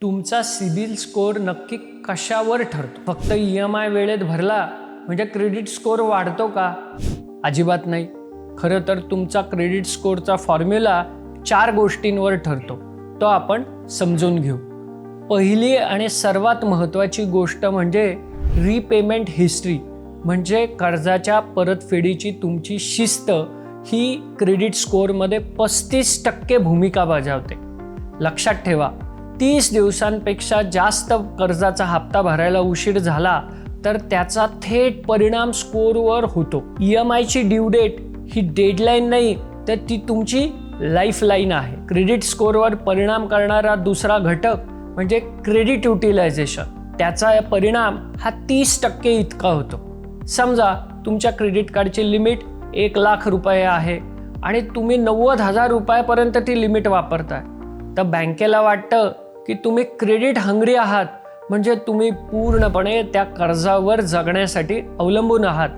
तुमचा CIBIL score नक्की कशावर ठरतो? फक्त EMI वेळेत भरला म्हणजे क्रेडिट स्कोअर वाढतो का? अजिबात नाही. खरं तर तुमचा क्रेडिट स्कोअरचा फॉर्म्युला 4 गोष्टींवर ठरतो. तो आपण समजून घेऊ. पहिली आणि सर्वात महत्त्वाची गोष्ट म्हणजे रीपेमेंट हिस्ट्री, म्हणजे कर्जाच्या परतफेडीची तुमची शिस्त ही क्रेडिट स्कोअरमध्ये 35% भूमिका बजावते. लक्षात ठेवा, 30 दिवसांपेक्षा जास्त कर्जाचा हप्ता भरायला उशीर झाला तर त्याचा थेट परिणाम स्कोअरवर होतो. EMIची ड्यू डेट ही डेडलाईन नाही, तर ती तुमची लाईफलाईन आहे. क्रेडिट स्कोअरवर परिणाम करणारा दुसरा घटक म्हणजे क्रेडिट युटिलायझेशन. त्याचा परिणाम हा 30% इतका होतो. समजा तुमच्या क्रेडिट कार्डची लिमिट 1 लाख रुपये आहे आणि तुम्ही 90,000 रुपयापर्यंत ती लिमिट वापरताय, तर बँकेला वाटतं की तुम्ही क्रेडिट हंग्री आहात, म्हणजे तुम्ही पूर्णपणे त्या कर्जावर जगण्यासाठी अवलंबून आहात.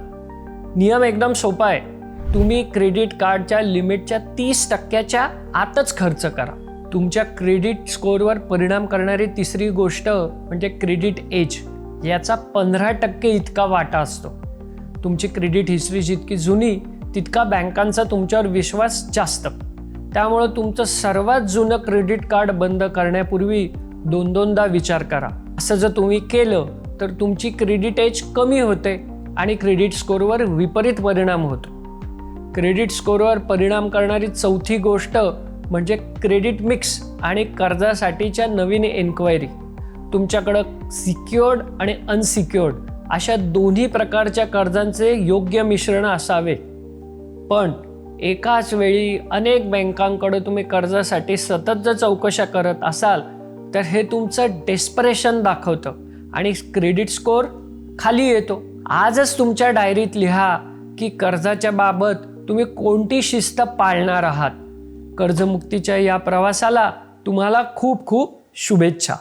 नियम एकदम सोपा आहे. तुम्ही क्रेडिट कार्डच्या लिमिटच्या 30%च्या आतच खर्च करा. तुमच्या क्रेडिट स्कोअरवर परिणाम करणारी तिसरी गोष्ट म्हणजे क्रेडिट एज. याचा 15% इतका वाटा असतो. तुमची क्रेडिट हिस्ट्री जितकी जुनी तितका बँकांचा तुमच्यावर विश्वास जास्त. त्यामुळं तुमचं सर्वात जुनं क्रेडिट कार्ड बंद करण्यापूर्वी 2-2दा विचार करा. असं जर तुम्ही केलं तर तुमची क्रेडिट एज कमी होते आणि क्रेडिट स्कोअरवर विपरीत परिणाम होतो. क्रेडिट स्कोअरवर परिणाम करणारी चौथी गोष्ट म्हणजे क्रेडिट मिक्स आणि कर्जासाठीच्या नवीन एन्क्वायरी. तुमच्याकडं सिक्युअर्ड आणि अनसिक्युअर्ड अशा दोन्ही प्रकारच्या कर्जांचे योग्य मिश्रण असावे. पण एकाच वेळी अनेक बँकांकडे तुम्ही कर्जासाठी सतत जर चौकशा करत असाल तर हे तुमचं डेस्परेशन दाखवतं आणि क्रेडिट स्कोअर खाली येतो. आजच तुमच्या डायरीत लिहा की कर्जाच्या बाबत तुम्ही कोणती शिस्त पाळणार आहात. कर्जमुक्तीच्या या प्रवासाला तुम्हाला खूप खूप शुभेच्छा.